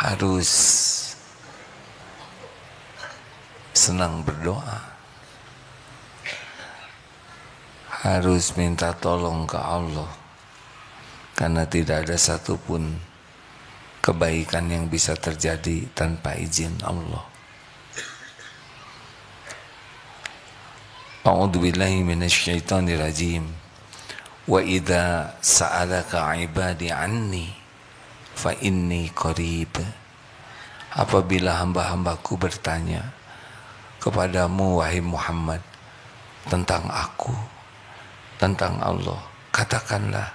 harus senang berdoa, harus minta tolong ke Allah, karena tidak ada satupun kebaikan yang bisa terjadi tanpa izin Allah. A'udzubillahi minasyaitonirrajim. Wa idza sa'alaka 'ibadi 'anni fa inni qarib. Apabila hamba-hambaku bertanya kepadamu wahai Muhammad tentang aku, tentang Allah, katakanlah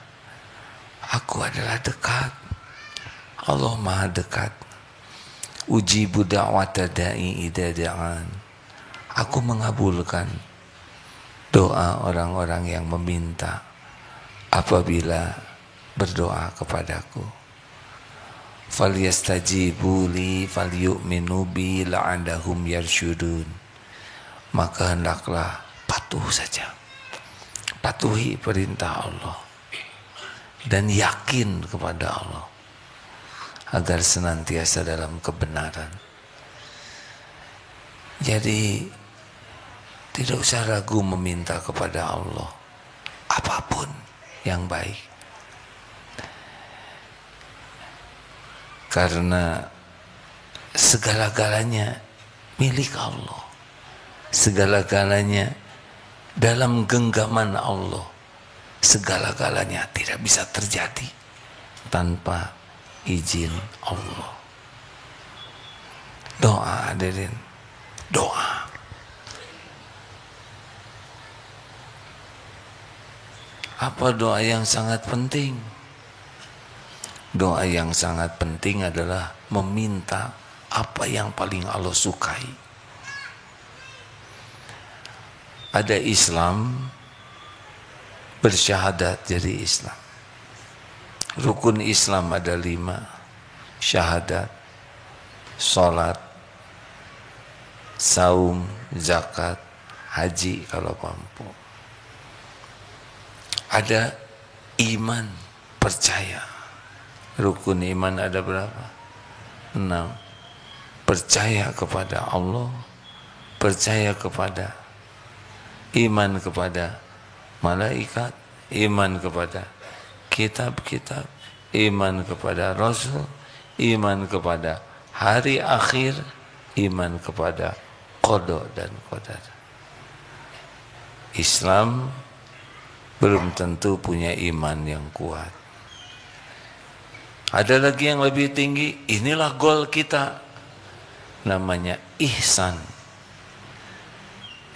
aku adalah dekat. Allah Maha dekat. Ujibu da'wata da'i idza da'an. Aku mengabulkan doa orang-orang yang meminta apabila berdoa kepadaku. Falyastajibu li falyu'minu bi la'andahum yarsyudun. Maka hendaklah patuh saja, patuhi perintah Allah dan yakin kepada Allah agar senantiasa dalam kebenaran. Jadi tidak usah ragu meminta kepada Allah apapun yang baik, karena segala-galanya milik Allah, segala-galanya dalam genggaman Allah, segala-galanya tidak bisa terjadi tanpa izin Allah. Doa, hadirin, doa. Apa doa yang sangat penting? Doa yang sangat penting adalah meminta apa yang paling Allah sukai. Ada Islam, bersyahadat jadi Islam. Rukun Islam ada 5, syahadat, sholat, saum, zakat, haji kalau mampu. Ada iman, percaya. Rukun iman ada berapa? 6. Percaya kepada Allah, percaya kepada, iman kepada malaikat, iman kepada kitab-kitab, iman kepada Rasul, iman kepada hari akhir, iman kepada qada dan qadar. Islam belum tentu punya iman yang kuat. Ada lagi yang lebih tinggi, inilah goal kita, namanya ihsan.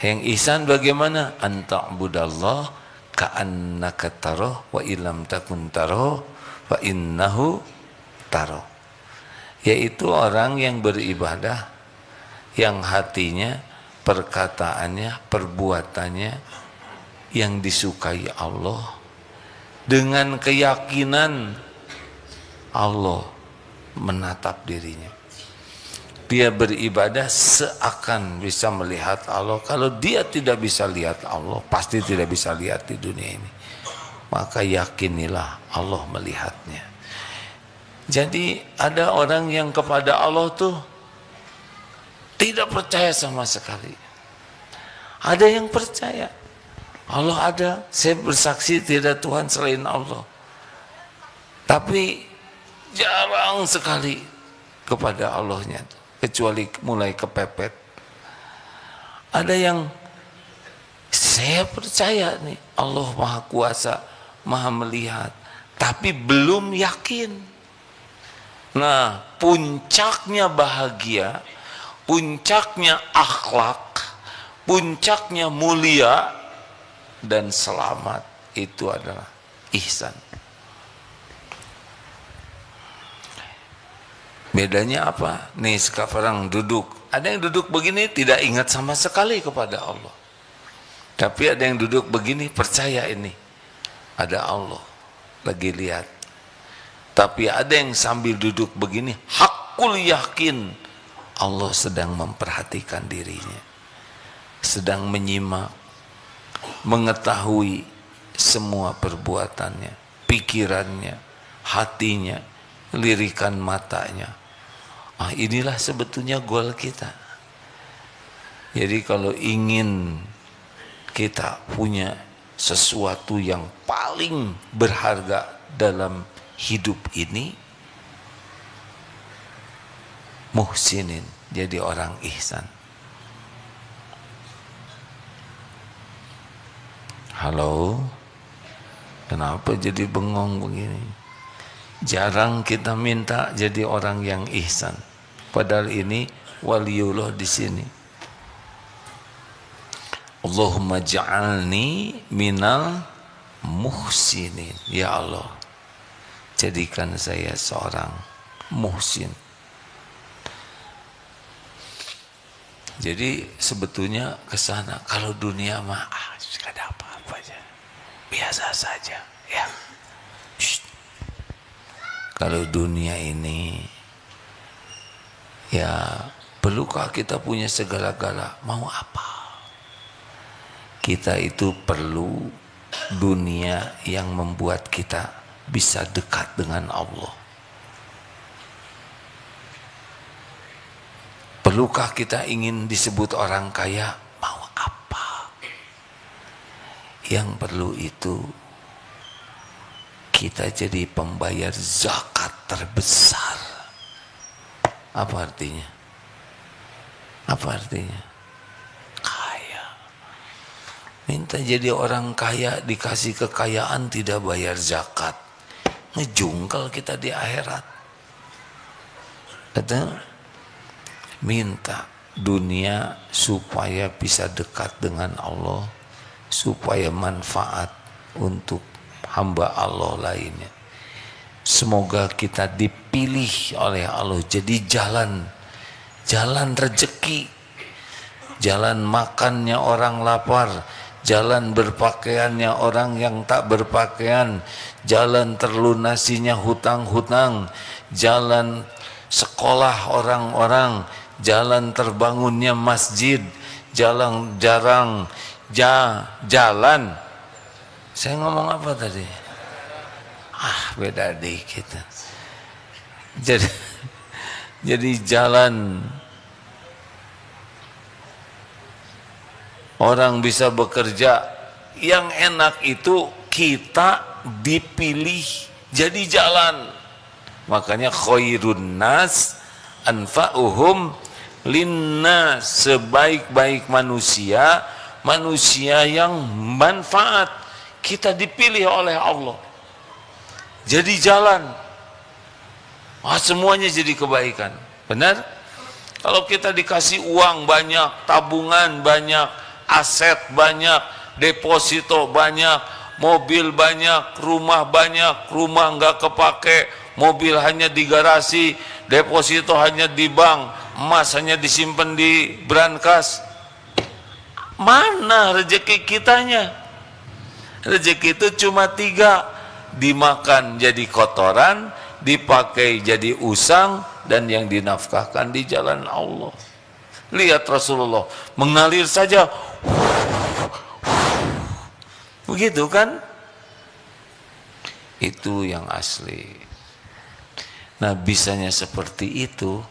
Yang ihsan bagaimana? Anta'budallah ka'annaka taroh wa illam takun taroh fa innahu taroh. Yaitu orang yang beribadah, yang hatinya, perkataannya, perbuatannya yang disukai Allah, dengan keyakinan Allah menatap dirinya. Dia beribadah seakan bisa melihat Allah. Kalau dia tidak bisa lihat Allah, pasti tidak bisa lihat di dunia ini. Maka yakinilah Allah melihatnya. Jadi ada orang yang kepada Allah tuh tidak percaya sama sekali. Ada yang percaya Allah ada, saya bersaksi tidak Tuhan selain Allah. Tapi jarang sekali kepada Allahnya, kecuali mulai kepepet. Ada yang saya percaya nih Allah Maha Kuasa, Maha Melihat, tapi belum yakin. Nah, puncaknya bahagia, puncaknya akhlak, puncaknya mulia dan selamat itu adalah ihsan. Bedanya apa? Nih sekarang duduk, ada yang duduk begini tidak ingat sama sekali kepada Allah, tapi ada yang duduk begini percaya ini ada Allah lagi lihat. Tapi ada yang sambil duduk begini hakul yakin Allah sedang memperhatikan dirinya, sedang menyimak, mengetahui semua perbuatannya, pikirannya, hatinya, lirikan matanya. Inilah sebetulnya goal kita. Jadi kalau ingin kita punya sesuatu yang paling berharga dalam hidup ini, muhsinin, jadi orang ihsan. Halo, kenapa jadi bengong begini? Jarang kita minta jadi orang yang ihsan. Padahal ini waliullah di sini. Allahumma ja'alni minal muhsinin. Ya Allah, jadikan saya seorang muhsin. Jadi sebetulnya ke sana. Kalau dunia mah gak ada apa-apa aja, biasa saja ya. Kalau dunia ini ya, perlukah kita punya segala-gala? Mau apa? Kita itu perlu dunia yang membuat kita bisa dekat dengan Allah. Perlukah kita ingin disebut orang kaya? Mau apa? Yang perlu itu kita jadi pembayar zakat terbesar. Apa artinya? Apa artinya? Kaya. Minta jadi orang kaya, dikasih kekayaan, tidak bayar zakat. Ngejungkel kita di akhirat. Kata, minta dunia supaya bisa dekat dengan Allah, supaya manfaat untuk hamba Allah lainnya. Semoga kita dipilih oleh Allah jadi jalan rezeki, jalan makannya orang lapar, jalan berpakaiannya orang yang tak berpakaian, jalan terlunasinya hutang-hutang, jalan sekolah orang-orang, jalan terbangunnya masjid, jalan jalan. Saya ngomong apa tadi? Beda dikit. Jadi jalan orang bisa bekerja yang enak itu kita dipilih jadi jalan. Makanya khairun nas anfa'uhum linnas, sebaik-baik manusia, manusia yang manfaat. Kita dipilih oleh Allah jadi jalan. Semuanya jadi kebaikan. Benar? Kalau kita dikasih uang banyak, tabungan banyak, aset banyak, deposito banyak, mobil banyak, rumah banyak, rumah nggak kepake, mobil hanya di garasi, deposito hanya di bank, emas hanya disimpan di brankas, mana rezeki kitanya? Rezeki itu cuma 3, dimakan jadi kotoran, dipakai jadi usang, dan yang dinafkahkan di jalan Allah. Lihat Rasulullah mengalir saja, begitu kan? Itu yang asli. Nah, bisanya seperti itu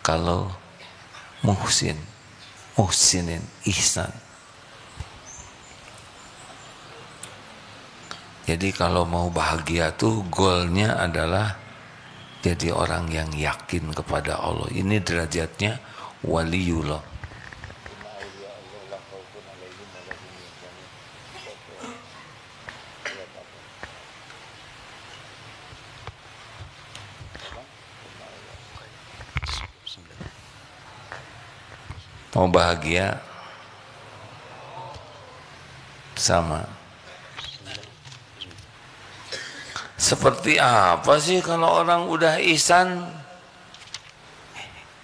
kalau muhsinin, ihsan. Jadi kalau mau bahagia tuh goalnya adalah jadi orang yang yakin kepada Allah. Ini derajatnya waliullah. Mau bahagia sama. Seperti apa sih kalau orang udah ihsan?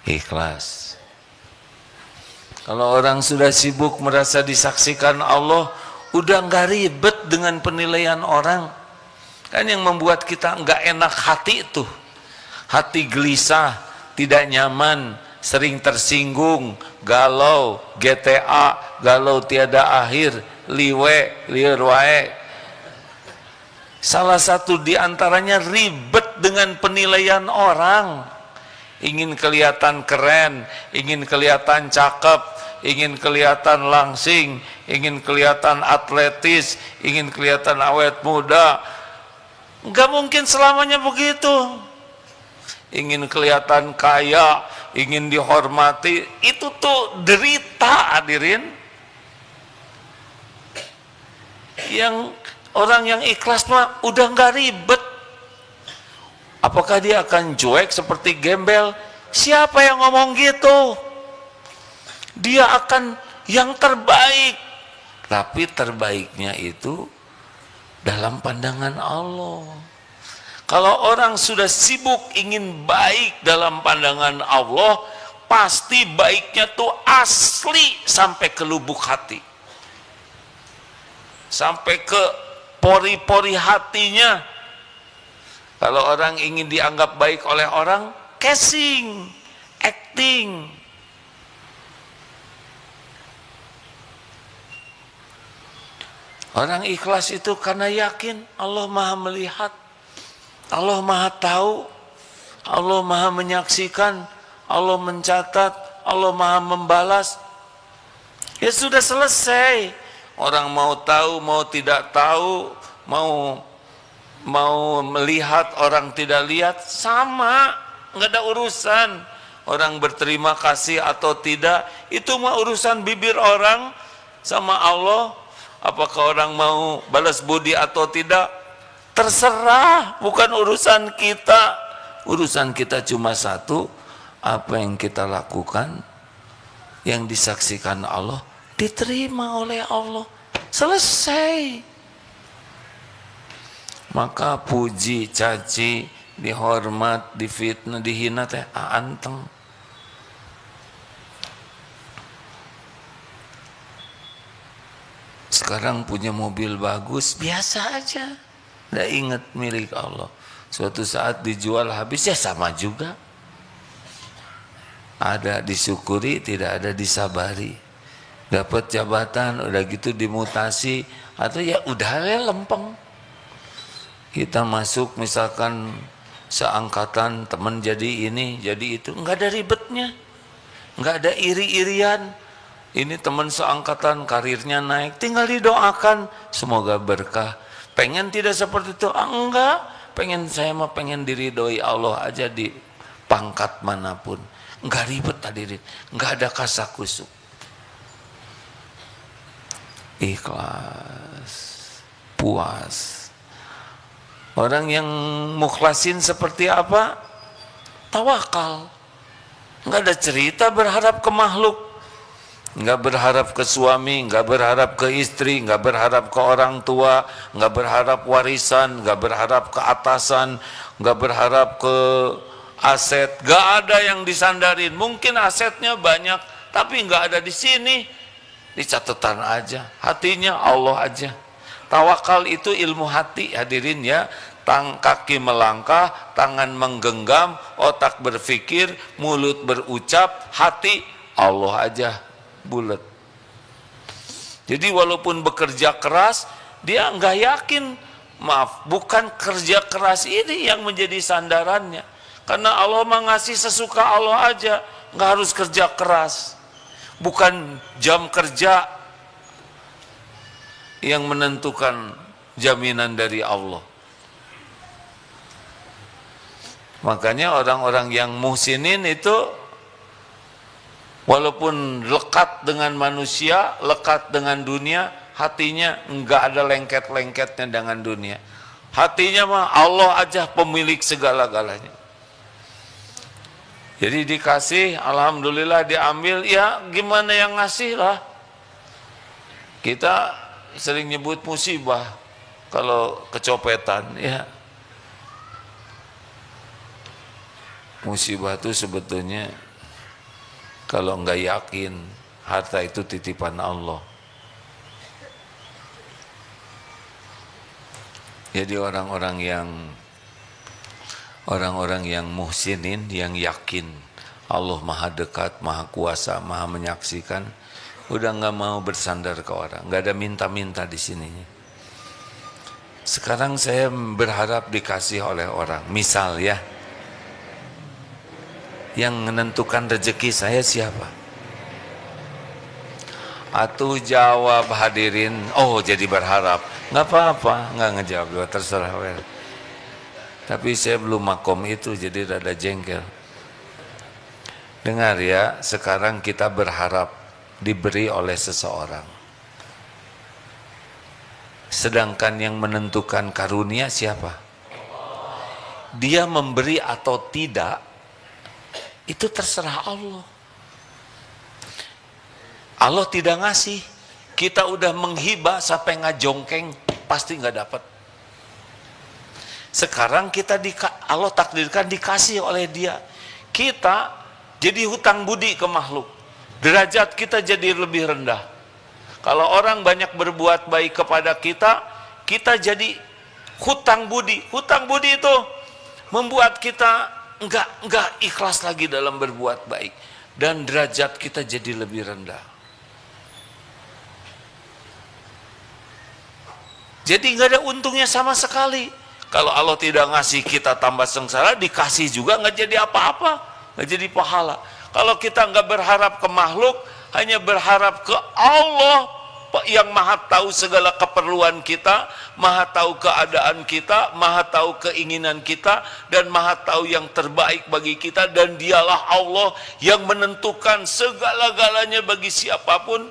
Ikhlas. Kalau orang sudah sibuk merasa disaksikan Allah, udah nggak ribet dengan penilaian orang. Kan yang membuat kita nggak enak hati itu, hati gelisah, tidak nyaman, sering tersinggung, galau, GTA, galau tiada akhir, liar wae. Salah satu di antaranya ribet dengan penilaian orang. ingin kelihatan keren, ingin kelihatan cakep, ingin kelihatan langsing, ingin kelihatan atletis, ingin kelihatan awet muda. Enggak mungkin selamanya begitu. Ingin kelihatan kaya, ingin dihormati, itu tuh derita, hadirin. Yang orang yang ikhlas mah udah nggak ribet. Apakah dia akan cuek seperti gembel? Siapa yang ngomong gitu? Dia akan yang terbaik. Tapi terbaiknya itu dalam pandangan Allah. Kalau orang sudah sibuk ingin baik dalam pandangan Allah, pasti baiknya tuh asli sampai ke lubuk hati. Sampai ke pori-pori hatinya. Kalau orang ingin dianggap baik oleh orang, casing, acting. Orang ikhlas itu karena yakin Allah Maha melihat, Allah Maha tahu, Allah Maha menyaksikan, Allah mencatat, Allah Maha membalas. Ya sudah selesai. Orang mau tahu, mau tidak tahu, mau melihat, orang tidak lihat, sama, nggak ada urusan. Orang berterima kasih atau tidak, itu mah urusan bibir orang sama Allah. Apakah orang mau balas budi atau tidak, terserah, bukan urusan kita. Urusan kita cuma satu, apa yang kita lakukan, yang disaksikan Allah, diterima oleh Allah, selesai. Maka puji, caci, dihormat, difitnah, dihina teh anteng. Sekarang punya mobil bagus, biasa aja, nggak ingat milik Allah. Suatu saat dijual habis, ya sama juga. Ada disyukuri, tidak ada disabari. Dapat jabatan, udah gitu dimutasi, atau ya udah lempeng. Kita masuk misalkan seangkatan, teman jadi ini, jadi itu, nggak ada ribetnya, nggak ada iri-irian. Ini teman seangkatan karirnya naik, tinggal didoakan semoga berkah. Pengen tidak seperti itu? Enggak, saya mah pengen diridhoi Allah aja di pangkat manapun. Nggak ribet hadirin, nggak ada kasakusuk. Ikhlas, puas. Orang yang mukhlasin seperti apa? Tawakal. Nggak ada cerita berharap ke makhluk, nggak berharap ke suami, nggak berharap ke istri, nggak berharap ke orang tua, nggak berharap warisan, nggak berharap ke atasan, nggak berharap ke aset. Nggak ada yang disandarin. Mungkin asetnya banyak, tapi nggak ada di sini. Di catatan aja, hatinya Allah aja. Tawakal itu ilmu hati, hadirin ya. Kaki melangkah, tangan menggenggam, otak berpikir, mulut berucap, hati Allah aja bulat. Jadi walaupun bekerja keras, dia nggak yakin. Maaf, bukan kerja keras ini yang menjadi sandarannya. Karena Allah mengasih sesuka Allah aja, nggak harus kerja keras. Bukan jam kerja yang menentukan jaminan dari Allah. Makanya orang-orang yang muhsinin itu walaupun lekat dengan manusia, lekat dengan dunia, hatinya enggak ada lengket-lengketnya dengan dunia. Hatinya mah Allah aja pemilik segala-galanya. Jadi dikasih, alhamdulillah diambil, ya gimana yang ngasih lah. Kita sering nyebut musibah kalau kecopetan, ya. Musibah itu sebetulnya kalau enggak yakin harta itu titipan Allah. Jadi orang-orang yang muhsinin, yang yakin Allah maha dekat, maha kuasa, maha menyaksikan, udah nggak mau bersandar ke orang, nggak ada minta-minta di sini. Sekarang saya berharap dikasih oleh orang, misal ya, Yang menentukan rezeki saya siapa? Atuh jawab hadirin, oh jadi berharap. Nggak apa-apa, nggak ngejawab, terserah. Tapi saya belum makom itu, jadi rada jengkel. Dengar ya, sekarang kita berharap diberi oleh seseorang. Sedangkan yang menentukan karunia siapa? Dia memberi atau tidak, itu terserah Allah. Allah tidak ngasih, kita udah menghibah sampai ngajongkeng, pasti nggak dapat. Sekarang kita Allah takdirkan dikasih oleh Dia, kita jadi hutang budi ke makhluk, derajat kita jadi lebih rendah. Kalau orang banyak berbuat baik kepada kita, kita jadi hutang budi. Hutang budi itu membuat kita enggak ikhlas lagi dalam berbuat baik, dan derajat kita jadi lebih rendah. Jadi nggak ada untungnya sama sekali. Kalau Allah tidak ngasih, kita tambah sengsara, dikasih juga nggak jadi apa-apa, nggak jadi pahala. Kalau kita nggak berharap ke makhluk, hanya berharap ke Allah yang maha tahu segala keperluan kita, maha tahu keadaan kita, maha tahu keinginan kita, dan maha tahu yang terbaik bagi kita, dan Dialah Allah yang menentukan segala-galanya bagi siapapun.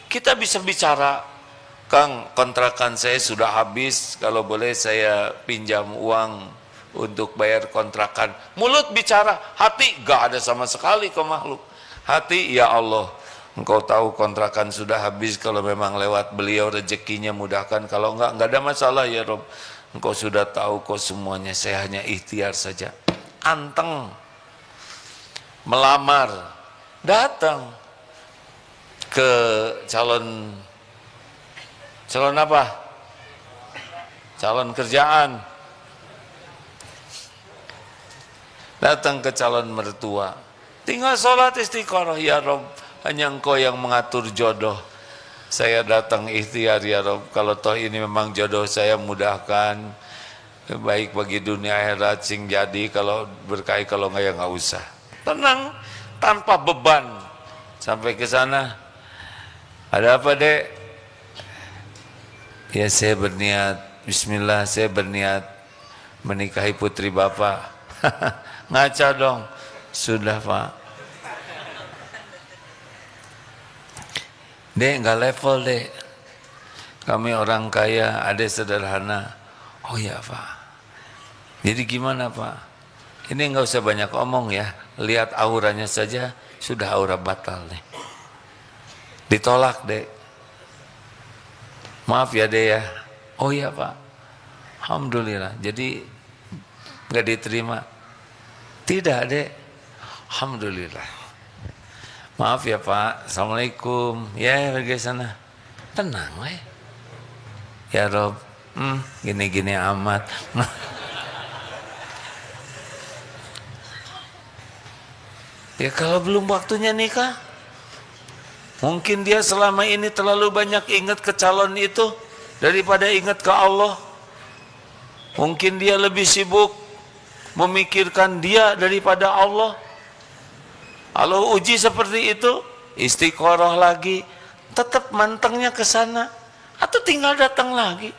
Kita bisa bicara, Kang, kontrakan saya sudah habis, kalau boleh saya pinjam uang untuk bayar kontrakan. Mulut bicara, hati gak ada sama sekali ke makhluk. Hati, ya Allah, Engkau tahu kontrakan sudah habis, kalau memang lewat beliau rezekinya mudahkan, kalau enggak ada masalah ya Rob. Engkau sudah tahu kok semuanya, saya hanya ikhtiar saja. Anteng, melamar, datang ke calon apa? Calon kerjaan. Datang ke calon mertua. Tinggal sholat istiqoroh, ya Rob, hanya Engkau yang mengatur jodoh. Saya datang ikhtiar ya Rob, kalau toh ini memang jodoh saya, mudahkan. Baik bagi dunia akhirat sing jadi, kalau berkahi, kalau enggak ya enggak usah. Tenang, tanpa beban. Sampai ke sana, ada apa Dek? Ya saya berniat, bismillah, saya berniat menikahi putri Bapak. Ngaca dong. Sudah Pak. Dek, nggak level Dek. Kami orang kaya, ada sederhana. Oh ya Pak. Jadi gimana Pak? Ini nggak usah banyak omong ya. Lihat auranya saja, sudah aura batal nih. Ditolak Dek. Maaf ya Dek ya. Oh iya Pak. Alhamdulillah. Jadi nggak diterima. Tidak Dek. Alhamdulillah. Maaf ya Pak. Assalamualaikum. Ya pergi sana. Tenang weh. Ya Rob. Gini-gini amat. Ya kalau belum waktunya nikah, mungkin dia selama ini terlalu banyak ingat ke calon itu daripada ingat ke Allah. Mungkin dia lebih sibuk memikirkan dia daripada Allah. Allah uji seperti itu, istiqoroh lagi, tetap mantengnya ke sana, atau tinggal datang lagi.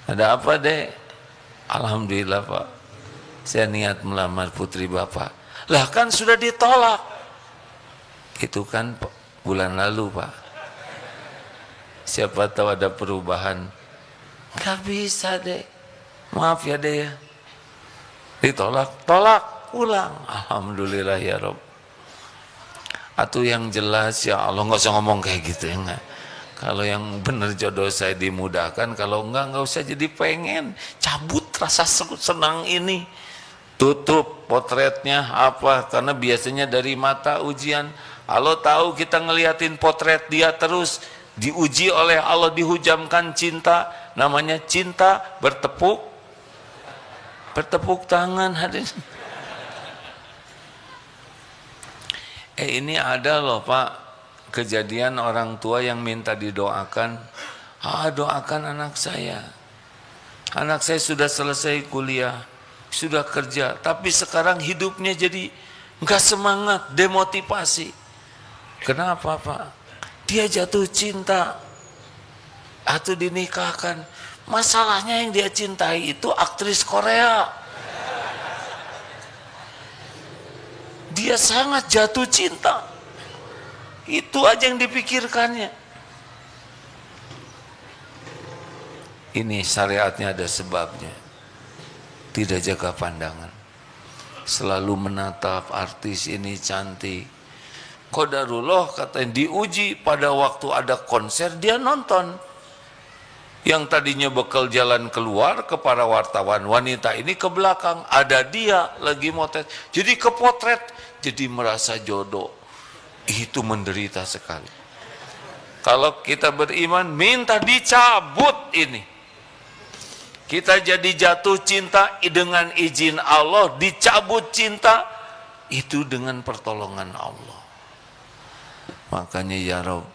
Ada apa Dek? Alhamdulillah Pak, saya niat melamar putri Bapak. Lah kan sudah ditolak. Itu kan bulan lalu Pak. Siapa tahu ada perubahan. Gak bisa Dek. Maaf ya Dek ya. Ditolak, tolak, ulang. Alhamdulillah ya Rob. Atau yang jelas ya Allah, nggak usah ngomong kayak gitu ya enggak. Kalau yang benar jodoh saya dimudahkan, kalau enggak usah jadi pengen. Cabut rasa senang ini. Tutup potretnya apa? Karena biasanya dari mata ujian. Allah tahu kita ngeliatin potret dia terus, diuji oleh Allah, dihujamkan cinta, namanya cinta bertepuk tangan hadirin. Ini ada loh Pak, kejadian orang tua yang minta didoakan. Doakan anak saya sudah selesai kuliah, sudah kerja, tapi sekarang hidupnya jadi nggak semangat, demotivasi. Kenapa Pak? Dia jatuh cinta atau dinikahkan. Masalahnya yang dia cintai itu aktris Korea. Dia sangat jatuh cinta. Itu aja yang dipikirkannya. Ini syariatnya ada sebabnya. Tidak jaga pandangan. Selalu menatap artis ini cantik. Qadarullah katanya diuji pada waktu ada konser dia nonton. Yang tadinya bekal jalan keluar ke para wartawan, wanita ini ke belakang, ada dia lagi motret, jadi kepotret, jadi merasa jodoh. Itu menderita sekali. Kalau kita beriman, minta dicabut ini. Kita jadi jatuh cinta dengan izin Allah, dicabut cinta itu dengan pertolongan Allah. Makanya ya Rabb,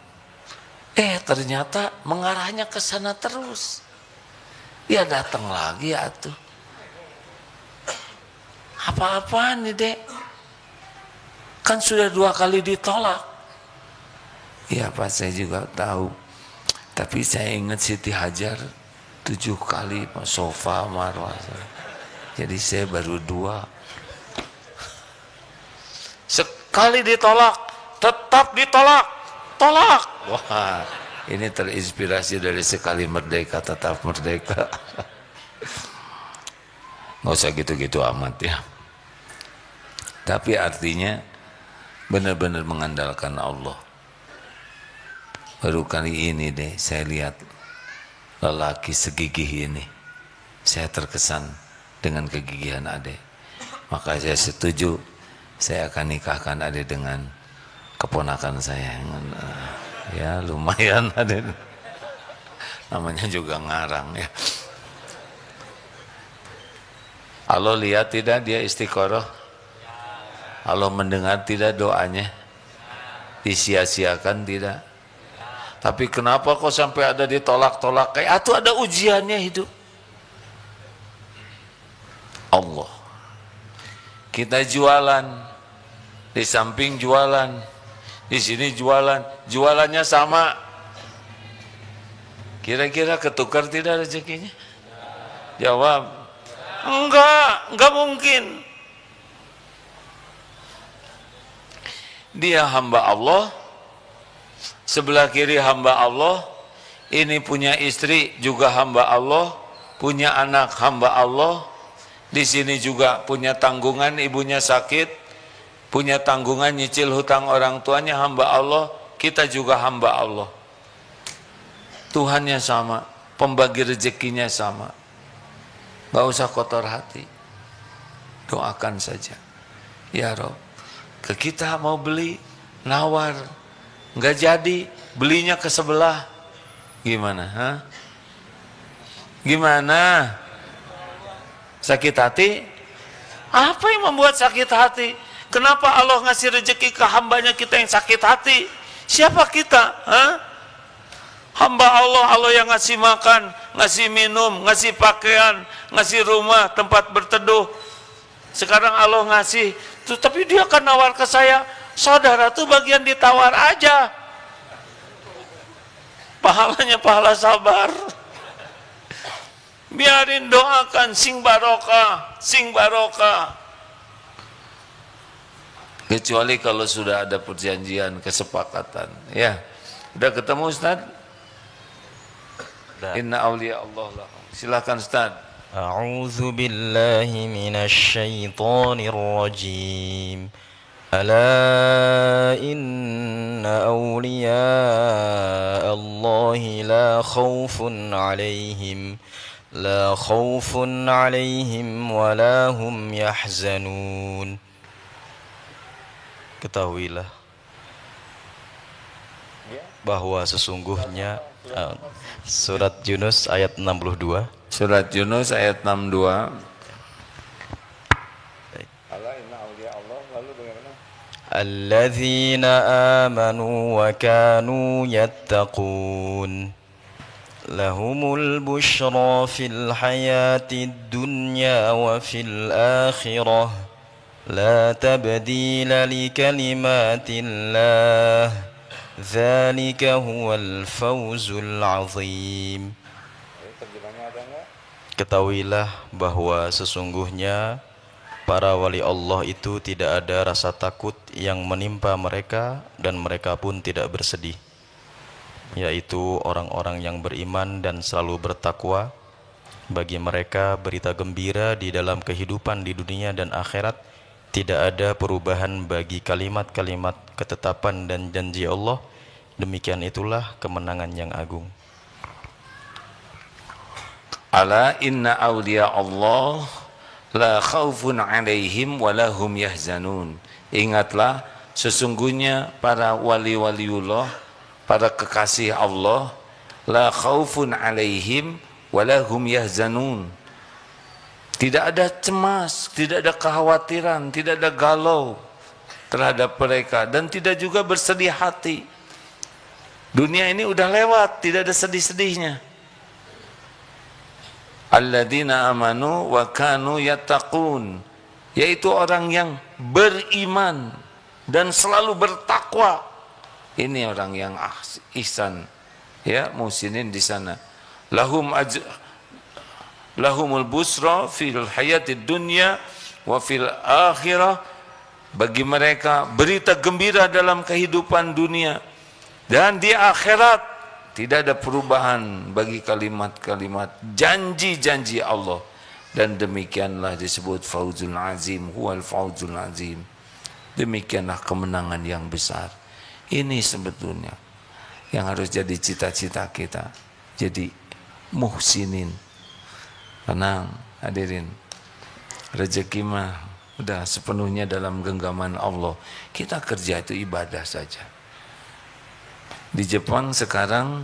ternyata mengarahnya ke sana terus. Dia datang lagi atuh. Apa-apaan nih Dek? Kan sudah 2 kali ditolak. Ya Pak, saya juga tahu. Tapi saya ingat Siti Hajar 7 kali, Pak, Sofa, Marwah. Jadi saya baru 2. Sekali ditolak, tetap ditolak. Tolak. Wah, ini terinspirasi dari sekali merdeka tetap merdeka. Nggak usah gitu-gitu amat ya. Tapi artinya benar-benar mengandalkan Allah. Baru kali ini deh saya lihat lelaki segigih ini. Saya terkesan dengan kegigihan Ade. Maka saya setuju, saya akan nikahkan Ade dengan keponakan saya. Ya lumayan Ade. Namanya juga ngarang ya. Allah lihat tidak dia istiqoroh? Allah mendengar tidak doanya? Disia-siakan tidak? Tapi kenapa kok sampai ada ditolak-tolak? Kayak itu ada ujiannya hidup. Allah. Kita jualan, di samping jualan, di sini jualan, jualannya sama. Kira-kira ketukar tidak rezekinya? Jawab, enggak mungkin. Dia hamba Allah, sebelah kiri hamba Allah, ini punya istri juga hamba Allah, punya anak hamba Allah, di sini juga punya tanggungan, ibunya sakit, punya tanggungan nyicil hutang orang tuanya, hamba Allah, kita juga hamba Allah. Tuhannya sama, pembagi rezekinya sama. Gak usah kotor hati, doakan saja. Ya Rob, ke kita mau beli, nawar, nggak jadi, belinya ke sebelah, gimana? Hah? Gimana? Sakit hati? Apa yang membuat sakit hati? Kenapa Allah ngasih rezeki ke hambanya kita yang sakit hati? Siapa kita? Hah? Hamba Allah, Allah yang ngasih makan, ngasih minum, ngasih pakaian, ngasih rumah, tempat berteduh. Sekarang Allah ngasih, tapi dia akan nawar ke saya. Saudara tuh bagian ditawar aja. Pahalanya pahala sabar. Biarin doakan, sing barokah, sing barokah. Kecuali kalau sudah ada perjanjian, kesepakatan. Ya, udah ketemu Ustaz? Inna awliya Allah lahum. Silakan Ustaz. A'udzu billahi minasy syaithanir rajim. Ala inna awliya Allahi la khawfun alaihim wa la hum yahzanun. Ketahuilah bahwa sesungguhnya Surat Yunus ayat 62. Surat Yunus ayat 62. Alladzina amanu wa kanu yattaqun. لهم البشرى في الحياة الدنيا وفي الآخرة لا تبديل لكلمات الله ذلك هو الفوز العظيم. Ketahuilah bahwa sesungguhnya para wali Allah itu tidak ada rasa takut yang menimpa mereka dan mereka pun tidak bersedih, yaitu orang-orang yang beriman dan selalu bertakwa. Bagi mereka berita gembira di dalam kehidupan di dunia dan akhirat. Tidak ada perubahan bagi kalimat-kalimat ketetapan dan janji Allah. Demikian itulah kemenangan yang agung. Ala inna awliya Allah la khawfun alaihim wa lahum yahzanun. Ingatlah, sesungguhnya para wali-waliullah, para kekasih Allah, la khawfun alaihim wa lahum yahzanun. Tidak ada cemas, tidak ada kekhawatiran, tidak ada galau terhadap mereka, dan tidak juga bersedih hati. Dunia ini udah lewat, tidak ada sedih-sedihnya. Alladzina amanu wa kanu yattaqun, yaitu orang yang beriman dan selalu bertakwa. Ini orang yang ihsan, ya, muhsinin di sana. Lahumul busra fil hayatid dunya wa fil akhirah. Bagi mereka berita gembira dalam kehidupan dunia dan di akhirat. Tidak ada perubahan bagi kalimat-kalimat janji-janji Allah. Dan demikianlah disebut fauzul azim, huwal fauzul azim. Demikianlah kemenangan yang besar. Ini sebetulnya yang harus jadi cita-cita kita. Jadi muhsinin. Tenang hadirin. Rezeki mah udah sepenuhnya dalam genggaman Allah. Kita kerja itu ibadah saja. Di Jepang sekarang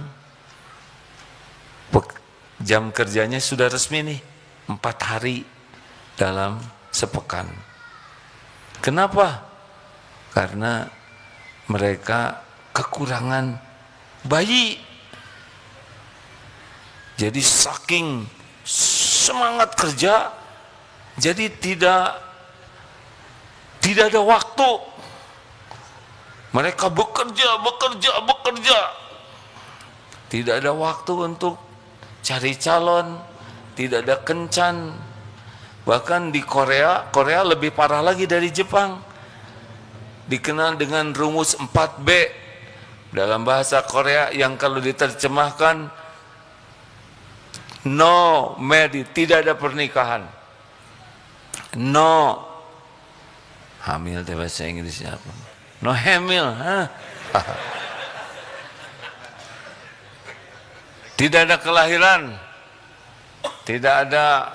jam kerjanya sudah resmi nih, 4 hari dalam sepekan. Kenapa? Karena mereka kekurangan bayi. Jadi saking semangat kerja, jadi tidak ada waktu. Mereka bekerja. Tidak ada waktu untuk cari calon, tidak ada kencan. Bahkan di Korea lebih parah lagi dari Jepang. Dikenal dengan rumus 4B dalam bahasa Korea yang kalau diterjemahkan no marriage, tidak ada pernikahan. No hamil, bahasa Inggrisnya apa? No hamil, Tidak ada kelahiran, tidak ada.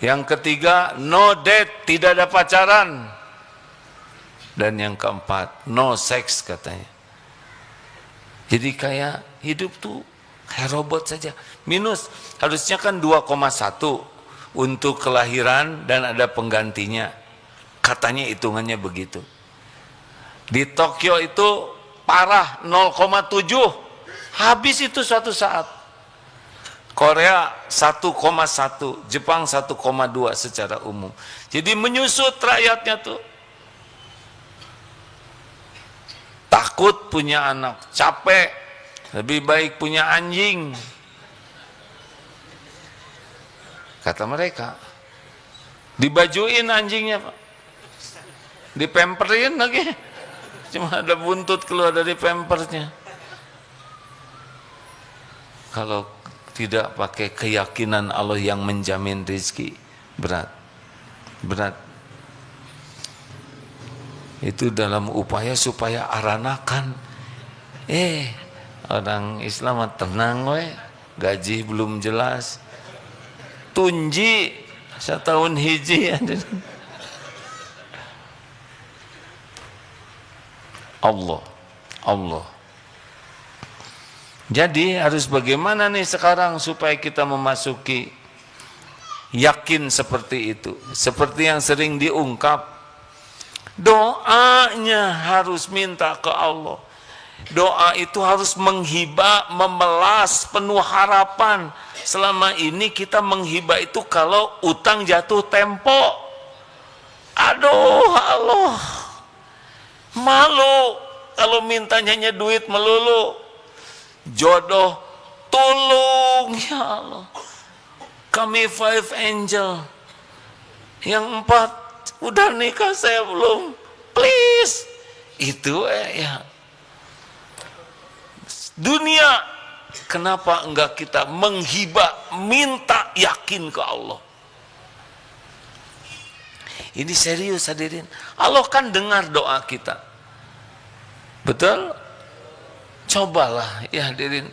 Yang ketiga, no date, tidak ada pacaran. Dan yang keempat, no sex katanya. Jadi kayak hidup tuh kayak robot saja. Minus, harusnya kan 2,1 untuk kelahiran dan ada penggantinya. Katanya hitungannya begitu. Di Tokyo itu parah 0,7. Habis itu suatu saat. Korea 1,1, Jepang 1,2 secara umum. Jadi menyusut rakyatnya tuh. Takut punya anak, capek. Lebih baik punya anjing. Kata mereka. Dibajuin anjingnya, Pak. Dipemperin lagi. Cuma ada buntut keluar dari pampersnya. Kalau tidak pakai keyakinan Allah yang menjamin rezeki, berat. Itu dalam upaya supaya aranakan. Orang Islam tenang we, gaji belum jelas. Tunji setahun hiji. Allah. Jadi harus bagaimana nih sekarang supaya kita memasuki yakin seperti itu. Seperti yang sering diungkap, doanya harus minta ke Allah. Doa itu harus menghibah, memelas, penuh harapan. Selama ini kita menghibah itu kalau utang jatuh tempo. Aduh, Allah. Malu kalau mintanya hanya duit melulu. Jodoh, tolong ya Allah. Kami 5 angel. Yang 4 udah nikah, saya belum. Please. Itu ya. Dunia, kenapa enggak kita menghibah, minta, yakin ke Allah? Ini serius hadirin. Allah kan dengar doa kita. Betul? Cobalah ya hadirin.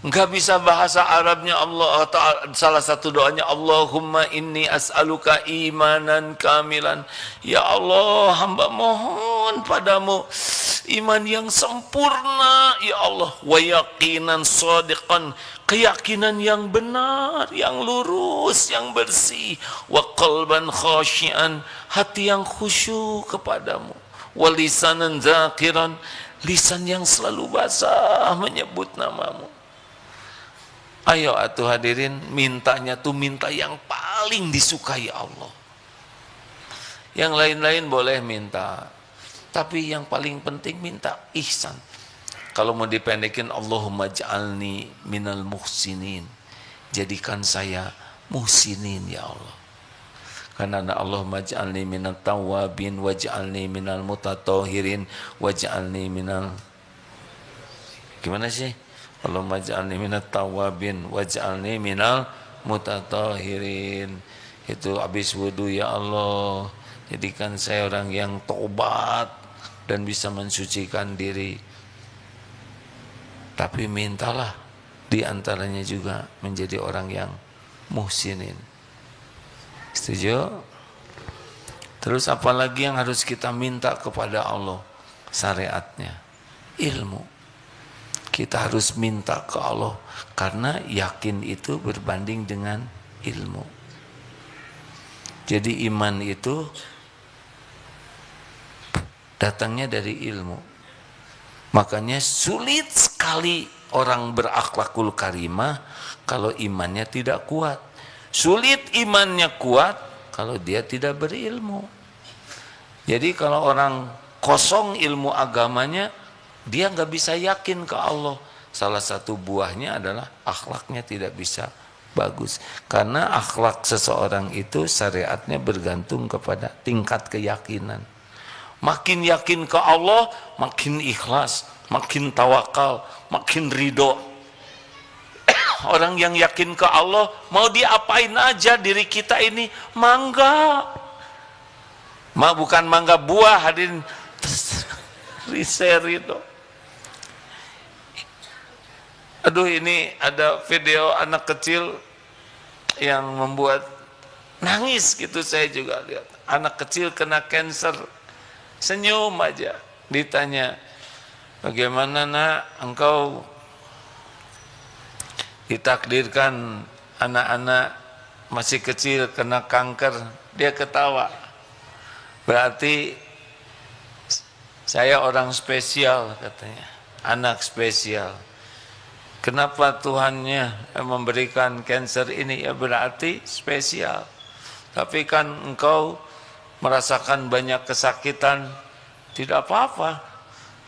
Enggak bisa bahasa Arabnya Allah Ta'ala, salah satu doanya, Allahumma inni as'aluka imanan kamilan. Ya Allah, hamba mohon padamu iman yang sempurna ya Allah, wa yaqinan shadiqan, keyakinan yang benar, yang lurus, yang bersih, wa qalban khashian, hati yang khusyuk kepadamu, wa lisanan zakiran, lisan yang selalu basah menyebut namamu. Ayo atuh hadirin, mintanya tuh minta yang paling disukai Allah. Yang lain-lain boleh minta, tapi yang paling penting minta ihsan. Kalau mau dipendekin, Allahumma ja'alni minal muhsinin, jadikan saya muhsinin ya Allah. Karena Allahumma ja'alni minat tawabin, waj'alni minal mutatahirin, waj'alni minal, gimana sih? Allahumma ja'alni minat tawabin, waj'alni minal mutatahirin. Itu habis wudu, ya Allah, jadikan saya orang yang taubat dan bisa mensucikan diri. Tapi mintalah diantaranya juga menjadi orang yang muhsinin. Setuju? Terus apalagi yang harus kita minta kepada Allah? Syariatnya, ilmu. Kita harus minta ke Allah, karena yakin itu berbanding dengan ilmu. Jadi iman itu datangnya dari ilmu. Makanya sulit sekali orang berakhlakul karimah kalau imannya tidak kuat. Sulit imannya kuat kalau dia tidak berilmu. Jadi kalau orang kosong ilmu agamanya, dia nggak bisa yakin ke Allah. Salah satu buahnya adalah akhlaknya tidak bisa bagus. Karena akhlak seseorang itu syariatnya bergantung kepada tingkat keyakinan. Makin yakin ke Allah, makin ikhlas, makin tawakal, makin ridho. Orang yang yakin ke Allah, mau diapain aja diri kita ini, mangga. Bukan mangga buah, hadirin. Ridho. Aduh, ini ada video anak kecil yang membuat nangis gitu, saya juga lihat. Anak kecil kena kanker, senyum aja. Ditanya, bagaimana nak, engkau ditakdirkan anak-anak masih kecil kena kanker? Dia ketawa. Berarti saya orang spesial katanya, anak spesial. Kenapa Tuhannya memberikan kanker ini? Ya berarti spesial. Tapi kan engkau merasakan banyak kesakitan, tidak apa-apa.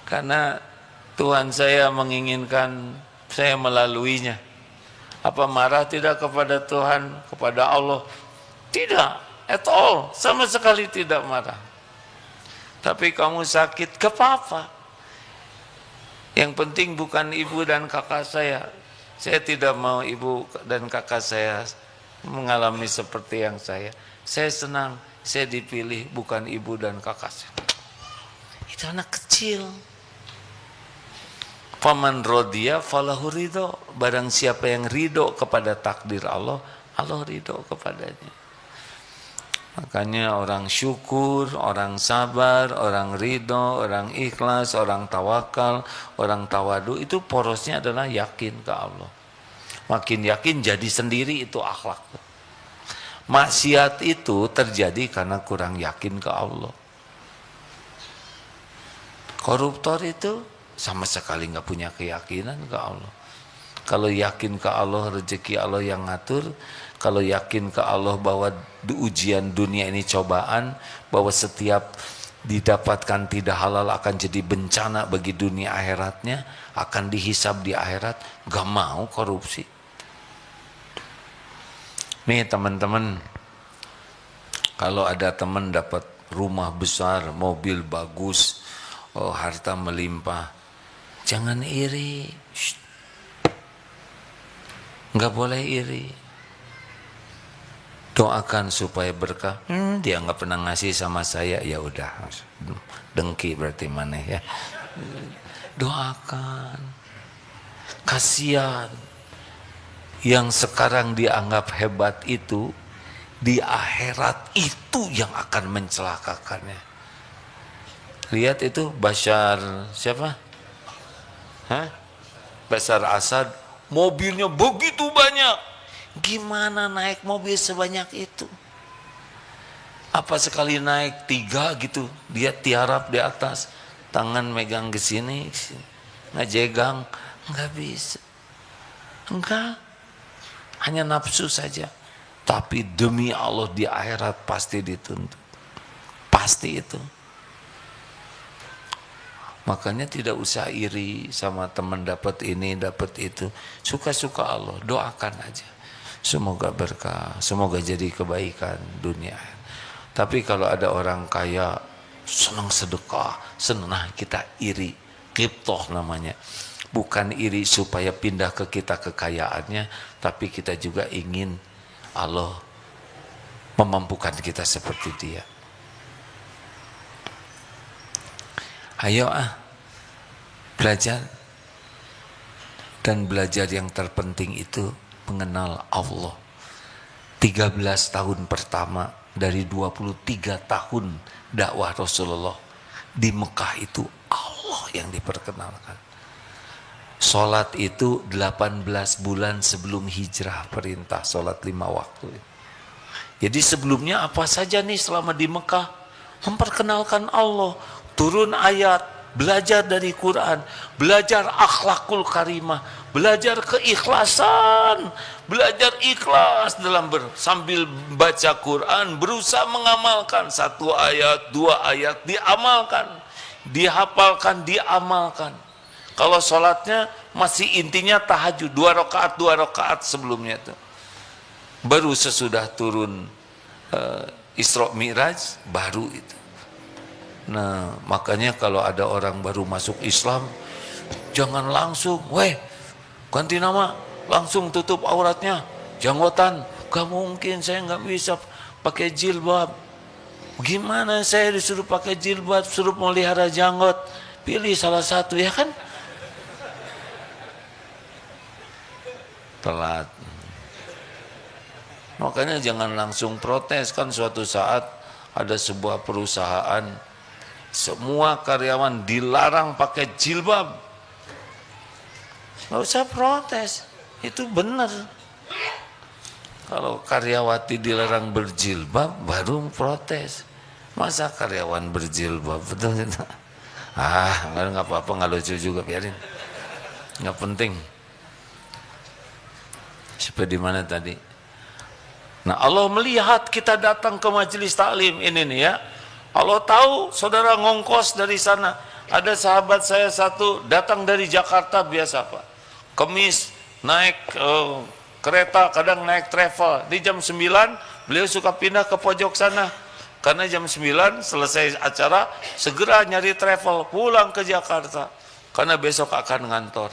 Karena Tuhan saya menginginkan saya melaluinya. Apa marah tidak kepada Tuhan, kepada Allah? Tidak, at all, sama sekali tidak marah. Tapi kamu sakit, ke apa? Yang penting bukan ibu dan kakak saya. Saya tidak mau ibu dan kakak saya mengalami seperti yang saya. Saya senang, saya dipilih bukan ibu dan kakak saya. Itu anak kecil. Faman rodiya falahu ridho. Barang siapa yang ridho kepada takdir Allah, Allah ridho kepadanya. Makanya orang syukur, orang sabar, orang ridho, orang ikhlas, orang tawakal, orang tawadu, itu porosnya adalah yakin ke Allah. Makin yakin jadi sendiri itu akhlak. Maksiat itu terjadi karena kurang yakin ke Allah. Koruptor itu sama sekali nggak punya keyakinan ke Allah. Kalau yakin ke Allah, rezeki Allah yang ngatur. Kalau yakin ke Allah bahwa ujian dunia ini cobaan, bahwa setiap didapatkan tidak halal akan jadi bencana bagi dunia akhiratnya, akan dihisab di akhirat, gak mau korupsi. Nih teman-teman, kalau ada teman dapat rumah besar, mobil bagus, harta melimpah, jangan iri. Nggak boleh iri. Doakan supaya berkah. Dia nggak pernah ngasih sama saya, ya udah, dengki berarti mana ya. Doakan. Kasihan yang sekarang dianggap hebat itu, di akhirat itu yang akan mencelakakannya. Lihat itu Bashar siapa? Bashar Assad, mobilnya begitu banyak. Gimana naik mobil sebanyak itu? Apa sekali naik 3 gitu, dia tiarap di atas, tangan megang ke sini, ngejegang, nggak bisa. Enggak, hanya nafsu saja. Tapi demi Allah di akhirat pasti dituntut. Pasti itu. Makanya tidak usah iri sama teman dapat ini, dapat itu. Suka-suka Allah, doakan aja. Semoga berkah, semoga jadi kebaikan dunia. Tapi kalau ada orang kaya, senang sedekah, senang, kita iri. Qibtoh namanya. Bukan iri supaya pindah ke kita kekayaannya, tapi kita juga ingin Allah memampukan kita seperti dia. Ayo belajar. Dan belajar yang terpenting itu mengenal Allah. 13 tahun pertama dari 23 tahun dakwah Rasulullah di Mekah itu Allah yang diperkenalkan. Sholat itu 18 bulan sebelum hijrah, perintah sholat 5 waktu. Jadi sebelumnya apa saja nih selama di Mekah? Memperkenalkan Allah, turun ayat, belajar dari Quran, belajar akhlakul karimah, belajar keikhlasan, belajar ikhlas dalam sambil baca Quran, berusaha mengamalkan 1 ayat, 2 ayat, diamalkan, dihafalkan, diamalkan. Kalau sholatnya masih intinya tahajud, 2 rakaat sebelumnya itu. Baru sesudah turun Isra Mi'raj, baru itu. Nah, makanya kalau ada orang baru masuk Islam, jangan langsung, ganti nama, langsung tutup auratnya, janggotan. Gak mungkin, saya nggak bisa pakai jilbab. Gimana saya disuruh pakai jilbab, suruh melihara janggot? Pilih salah satu, ya kan? Telat. Makanya jangan langsung protes. Kan suatu saat ada sebuah perusahaan, semua karyawan dilarang pakai jilbab. Nggak usah protes, itu benar. Kalau karyawati dilarang berjilbab, baru protes. Masa karyawan berjilbab? Betul itu. Nggak apa-apa, nggak lucu juga, biarin. Nggak penting. Seperti mana tadi? Nah, Allah melihat kita datang ke majelis taklim ini nih ya. Allah tahu saudara ngongkos dari sana. Ada sahabat saya satu datang dari Jakarta biasa Pak. Kemis naik kereta, kadang naik travel. Di jam 9 beliau suka pindah ke pojok sana. Karena jam 9 selesai acara segera nyari travel pulang ke Jakarta. Karena besok akan ngantor.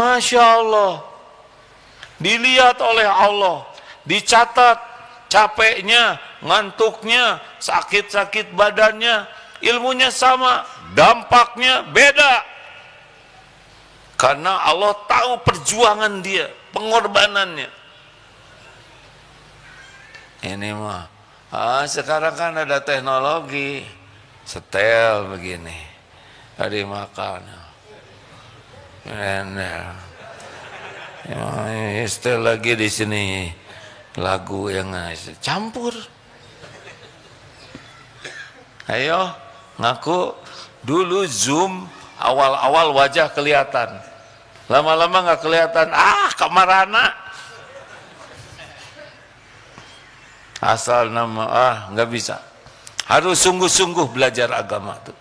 Masya Allah. Dilihat oleh Allah, dicatat capeknya, ngantuknya, sakit-sakit badannya, ilmunya sama, dampaknya beda. Karena Allah tahu perjuangan dia, pengorbanannya. Ini mah, sekarang kan ada teknologi, setel begini, hari makan, setel lagi di sini lagu yang campur. Ayo ngaku dulu Zoom Awal-awal wajah kelihatan, lama-lama nggak kelihatan. Kamarana. Asal nama nggak bisa. Harus sungguh-sungguh belajar agama tuh.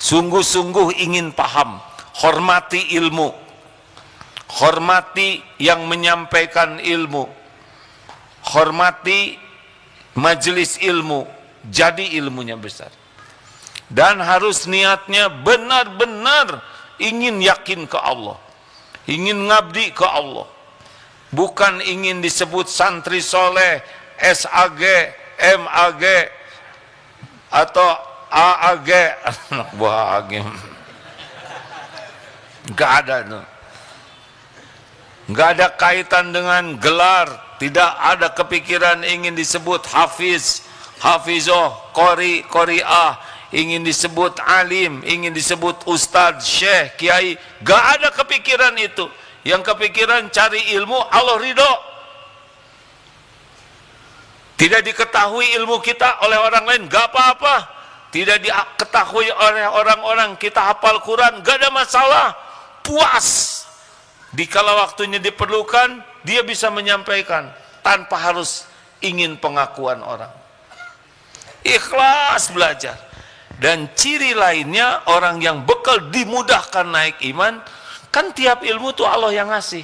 Sungguh-sungguh ingin paham, hormati ilmu, hormati yang menyampaikan ilmu, hormati majelis ilmu, jadi ilmunya besar. Dan harus niatnya benar-benar ingin yakin ke Allah, ingin ngabdi ke Allah, bukan ingin disebut santri soleh, SAG, MAG, atau AAG, anak buah AG. Nggak ada tuh. Nggak ada kaitan dengan gelar, tidak ada kepikiran ingin disebut hafiz, hafizoh, qori, qoriah, ingin disebut alim, ingin disebut ustadz, syekh, kiai. Nggak ada kepikiran itu. Yang kepikiran cari ilmu, Allah ridho. Tidak diketahui ilmu kita oleh orang lain, gak apa-apa. Tidak diketahui oleh orang-orang kita hafal Quran, gak ada masalah. Puas. Dikala waktunya diperlukan, dia bisa menyampaikan tanpa harus ingin pengakuan orang. Ikhlas belajar. Dan ciri lainnya, orang yang bekal dimudahkan naik iman, kan tiap ilmu tuh Allah yang ngasih.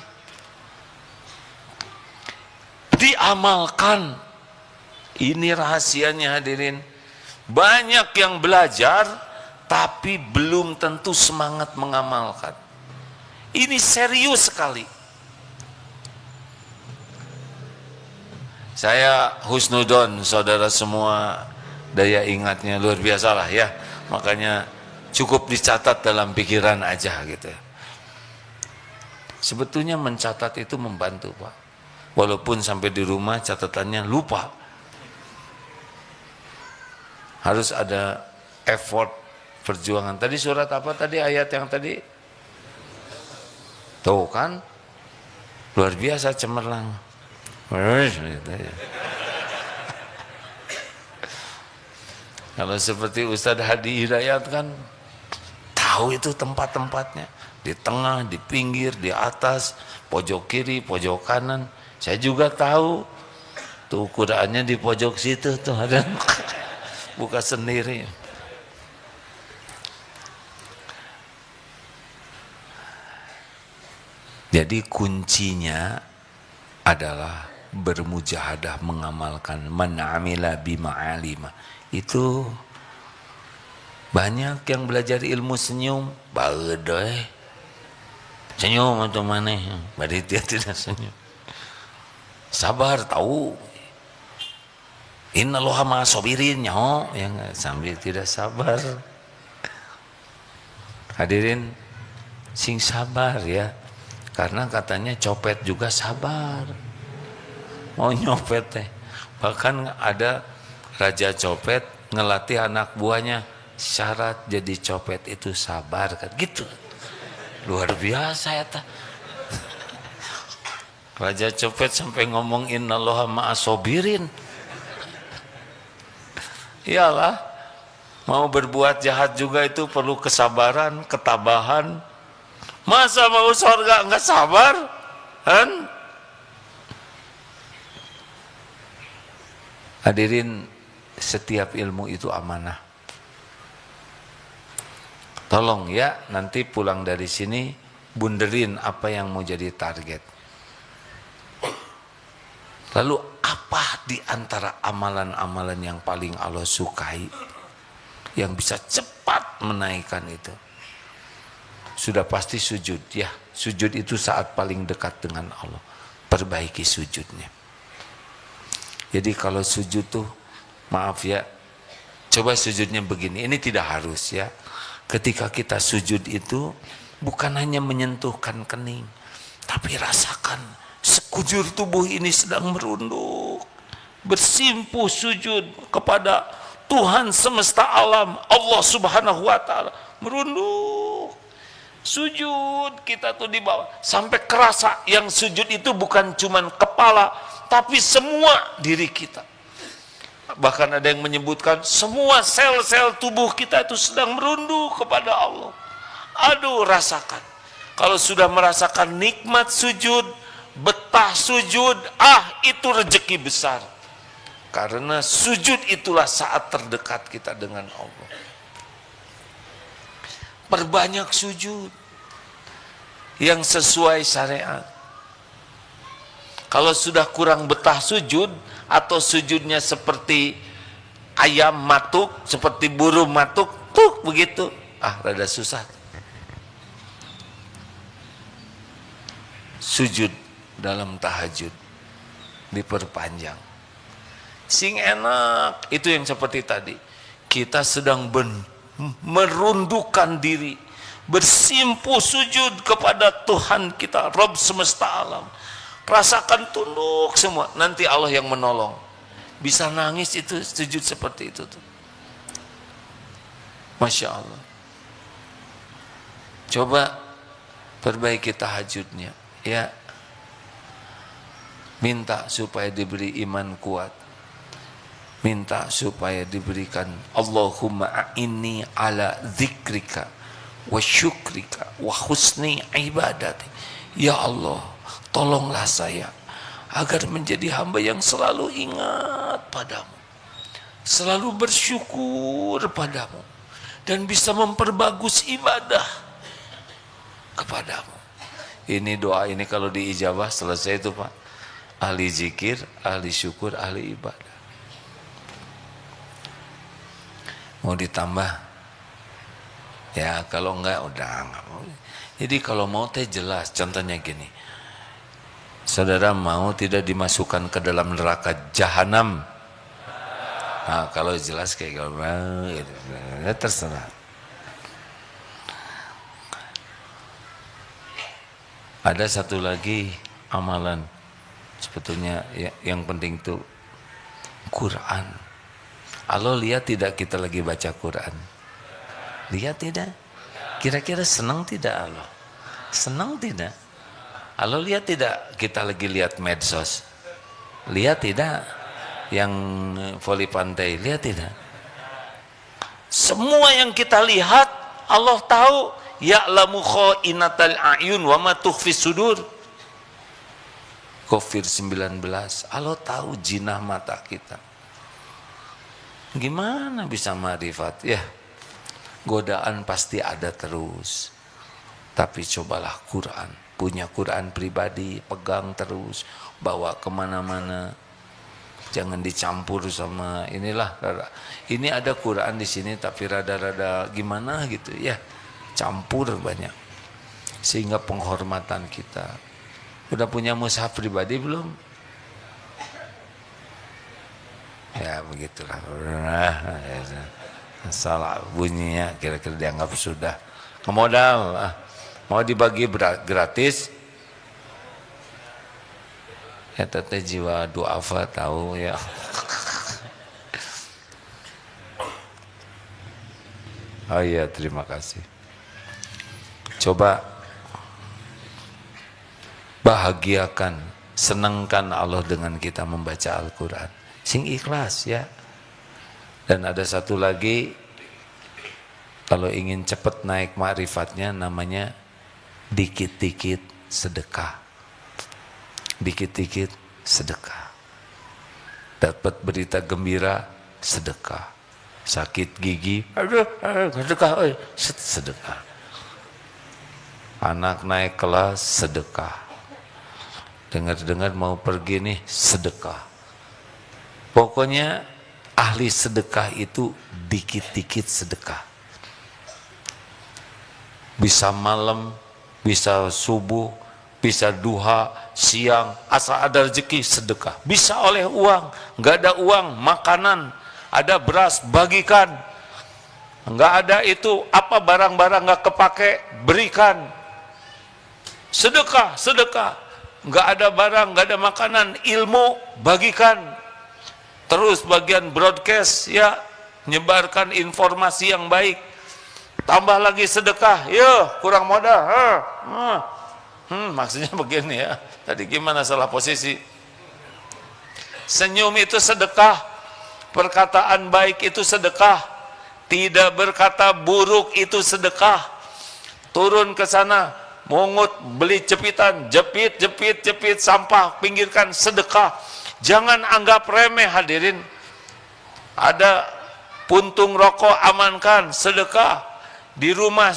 Diamalkan. Ini rahasianya hadirin. Banyak yang belajar tapi belum tentu semangat mengamalkan. Ini serius sekali. Saya husnudon, saudara semua, daya ingatnya luar biasa lah ya. Makanya cukup dicatat dalam pikiran aja gitu. Sebetulnya mencatat itu membantu, Pak. Walaupun sampai di rumah catatannya lupa. Harus ada effort, perjuangan. Tadi surat apa tadi, ayat yang tadi? Tuh kan, luar biasa cemerlang. Kalau seperti Ustadz Hadi Hidayat kan tahu itu tempat-tempatnya, di tengah, di pinggir, di atas, pojok kiri, pojok kanan. Saya juga tahu tuh ukurannya di pojok situ tuh ada. Buka sendiri. Jadi kuncinya adalah bermujahadah, mengamalkan. Man amila bima alima. Itu banyak yang belajar ilmu senyum, bagedoy. Senyum atau mana? Berarti dia tidak senyum. Sabar tahu. Innallaha ma'as sabirin, yang sambil tidak sabar. Hadirin, sing sabar ya. Karena katanya copet juga sabar. Mau nyopet teh. Bahkan ada raja copet ngelatih anak buahnya, syarat jadi copet itu sabar kan gitu. Luar biasa ya ta. Raja copet sampai ngomong innallaha ma'as sabirin. Iyalah, mau berbuat jahat juga itu perlu kesabaran, ketabahan. Masa mau surga enggak sabar? Kan? Hadirin, setiap ilmu itu amanah. Tolong ya, nanti pulang dari sini bunderin apa yang mau jadi target. Lalu apa di antara amalan-amalan yang paling Allah sukai, yang bisa cepat menaikkan itu? Sudah pasti sujud ya. Sujud itu saat paling dekat dengan Allah. Perbaiki sujudnya. Jadi kalau sujud tuh, maaf ya, coba sujudnya begini. Ini tidak harus ya. Ketika kita sujud itu bukan hanya menyentuhkan kening, tapi rasakan sekujur tubuh ini sedang merunduk, bersimpuh sujud kepada Tuhan semesta alam, Allah subhanahu wa ta'ala. Merunduk sujud kita tuh di bawah, sampai kerasa yang sujud itu bukan cuman kepala, tapi semua diri kita. Bahkan ada yang menyebutkan semua sel-sel tubuh kita itu sedang merunduk kepada Allah. Aduh, rasakan. Kalau sudah merasakan nikmat sujud, betah sujud, itu rezeki besar. Karena sujud itulah saat terdekat kita dengan Allah. Perbanyak sujud yang sesuai syariat. Kalau sudah kurang betah sujud, atau sujudnya seperti ayam matuk, seperti burung matuk, begitu, rada susah. Sujud dalam tahajud diperpanjang. Sing enak, itu yang seperti tadi. Kita sedang merundukkan diri, bersimpuh sujud kepada Tuhan kita, Rabb semesta alam. Rasakan tunduk semua, nanti Allah yang menolong. Bisa nangis itu sujud seperti itu tuh. Masya Allah. Coba perbaiki tahajudnya, ya. Minta supaya diberi iman kuat. Minta supaya diberikan Allahumma a'inni ala dzikrika wa syukrika wa husni ibadati. Ya Allah, tolonglah saya agar menjadi hamba yang selalu ingat padamu, selalu bersyukur padamu, dan bisa memperbagus ibadah kepadamu. Ini doa ini kalau diijabah selesai itu Pak. Ahli zikir, ahli syukur, ahli ibadah. Mau ditambah? Ya kalau enggak udah enggak mau. Jadi kalau mau teh jelas. Contohnya gini, saudara mau tidak dimasukkan ke dalam neraka jahanam? Nah kalau jelas kayak gitu, ya terserah. Ada satu lagi amalan sebetulnya yang penting tuh Quran. Allah lihat tidak kita lagi baca Quran? Lihat tidak? Kira-kira senang tidak Allah? Senang tidak? Allah lihat tidak kita lagi lihat medsos? Lihat tidak? Yang voli pantai, lihat tidak? Semua yang kita lihat Allah tahu. Ya'lamu kha'inatal a'yun wa ma tukhfis sudur. Covid-19, Allah tahu jinah mata kita. Gimana bisa ma'rifat? Ya, godaan pasti ada terus. Tapi cobalah Quran. Punya Quran pribadi, pegang terus. Bawa kemana-mana. Jangan dicampur sama inilah. Ini ada Quran di sini tapi rada-rada gimana gitu ya. Campur banyak. Sehingga penghormatan kita. Udah punya mushaf pribadi belum? Ya begitulah. Salah bunyinya kira-kira dianggap sudah. Modal. Mau dibagi gratis. Ya teteh jiwa duafa tahu ya. Oh iya, terima kasih. Coba bahagiakan, senangkan Allah dengan kita membaca Al-Quran. Sing ikhlas ya. Dan ada satu lagi, kalau ingin cepat naik ma'rifatnya, namanya dikit-dikit sedekah. Dikit-dikit sedekah. Dapat berita gembira, sedekah. Sakit gigi, sedekah, sedekah. Anak naik kelas, sedekah. Dengar-dengar mau pergi nih, sedekah. Pokoknya ahli sedekah itu dikit-dikit sedekah. Bisa malam, bisa subuh, bisa duha, siang, asal ada rezeki sedekah. Bisa oleh uang, nggak ada uang, makanan, ada beras, bagikan. Nggak ada itu, apa barang-barang nggak kepake, berikan. Sedekah, sedekah. Nggak ada barang, nggak ada makanan, ilmu, bagikan. Terus bagian broadcast ya, nyebarkan informasi yang baik. Tambah lagi sedekah, ya kurang modal. Maksudnya begini ya. Tadi gimana salah posisi? Senyum itu sedekah, perkataan baik itu sedekah, tidak berkata buruk itu sedekah, turun ke sana, mungut, beli jepitan, jepit sampah, pinggirkan, sedekah. Jangan anggap remeh hadirin. Ada puntung rokok, amankan, sedekah. Di rumah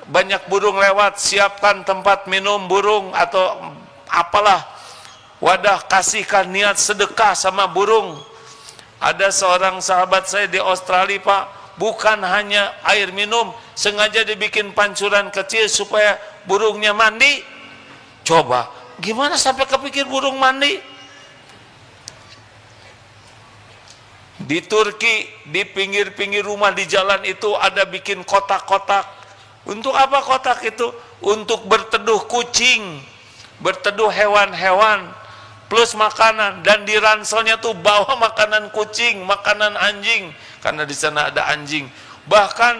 banyak burung lewat, siapkan tempat minum burung atau apalah, wadah, kasihkan niat sedekah sama burung. Ada seorang sahabat saya di Australia, Pak, bukan hanya air minum, sengaja dibikin pancuran kecil supaya burungnya mandi. Coba, gimana sampai kepikir burung mandi? Di Turki, di pinggir-pinggir rumah di jalan itu ada bikin kotak-kotak. Untuk apa kotak itu? Untuk berteduh kucing, berteduh hewan-hewan, plus makanan. Dan di ranselnya tuh bawa makanan kucing, makanan anjing, karena di sana ada anjing. Bahkan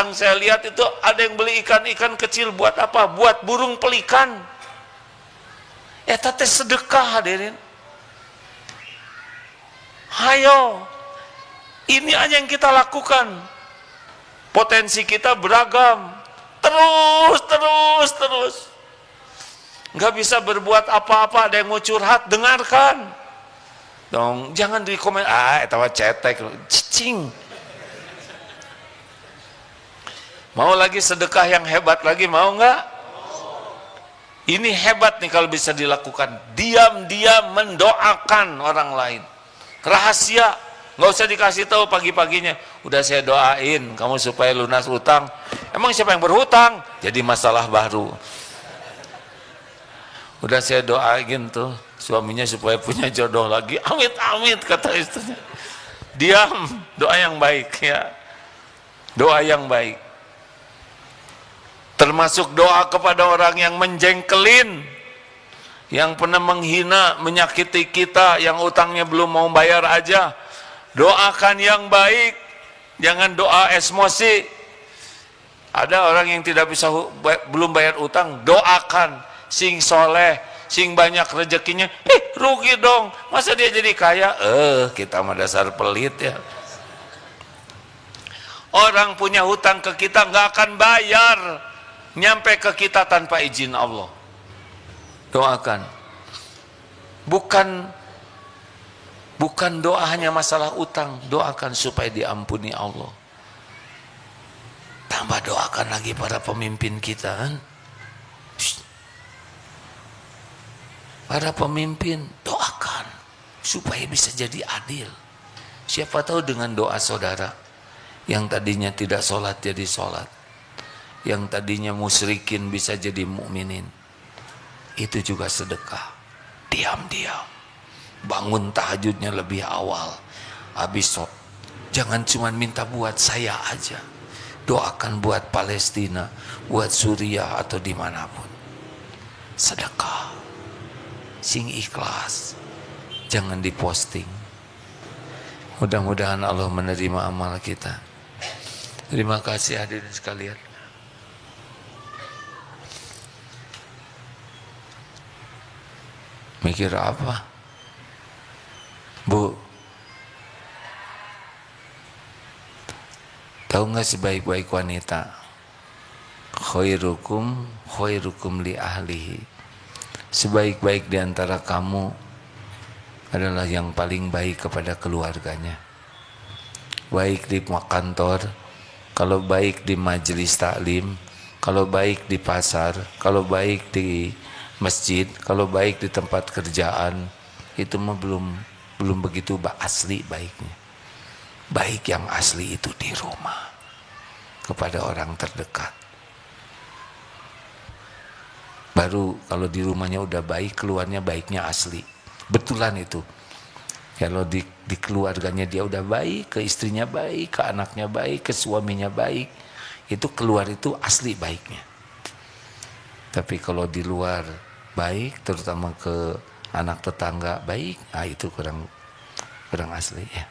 yang saya lihat itu ada yang beli ikan-ikan kecil buat apa? Buat burung pelikan. Teh sedekah hadirin. Hayo, ini aja yang kita lakukan. Potensi kita beragam. Terus. Nggak bisa berbuat apa-apa, ada yang mau curhat, dengarkan. Dong, jangan di komen, etawa cetek, cicing. Mau lagi sedekah yang hebat lagi, mau nggak? Ini hebat nih kalau bisa dilakukan. Diam-diam mendoakan orang lain. Rahasia, nggak usah dikasih tahu pagi-paginya. Udah saya doain kamu supaya lunas utang. Emang siapa yang berhutang? Jadi masalah baru. Udah saya doain tuh suaminya supaya punya jodoh lagi. Amit kata istrinya. Diam, doa yang baik ya. Doa yang baik. Termasuk doa kepada orang yang menjengkelin, yang pernah menghina, menyakiti kita, yang utangnya belum mau bayar aja. Doakan yang baik, jangan doa emosi. Ada orang yang tidak bisa belum bayar utang, doakan sing soleh, sing banyak rezekinya. Rugi dong, masa dia jadi kaya? Kita mah dasar pelit ya. Orang punya hutang ke kita nggak akan bayar, nyampe ke kita tanpa izin Allah. Doakan. Bukan doa hanya masalah utang, doakan supaya diampuni Allah. Tambah doakan lagi para pemimpin kita kan. Para pemimpin, doakan supaya bisa jadi adil. Siapa tahu dengan doa saudara yang tadinya tidak sholat jadi sholat, yang tadinya musyrikin bisa jadi mukminin. Itu juga sedekah. Diam-diam bangun tahajudnya lebih awal, habis sholat. Jangan cuma minta buat saya aja, doakan buat Palestina, buat Suriah atau dimanapun. Sedekah sing ikhlas, jangan diposting. Mudah-mudahan Allah menerima amal kita. Terima kasih hadirin sekalian. Mikir apa? Bu, tahu nggak sebaik-baik wanita? Khairukum li ahlihi. Sebaik-baik di antara kamu adalah yang paling baik kepada keluarganya. Baik di kantor, kalau baik di majelis taklim, kalau baik di pasar, kalau baik di masjid, kalau baik di tempat kerjaan, itu mah belum begitu asli baiknya. Baik yang asli itu di rumah kepada orang terdekat. Baru kalau di rumahnya udah baik, keluarnya baiknya asli. Betulan itu. Kalau di keluarganya dia udah baik, ke istrinya baik, ke anaknya baik, ke suaminya baik, itu keluar itu asli baiknya. Tapi kalau di luar baik, terutama ke anak tetangga baik, itu kurang asli ya.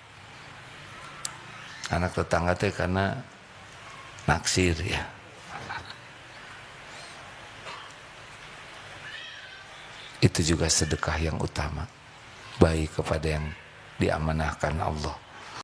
Anak tetangga itu karena naksir ya. Itu juga sedekah yang utama, baik kepada yang diamanahkan Allah.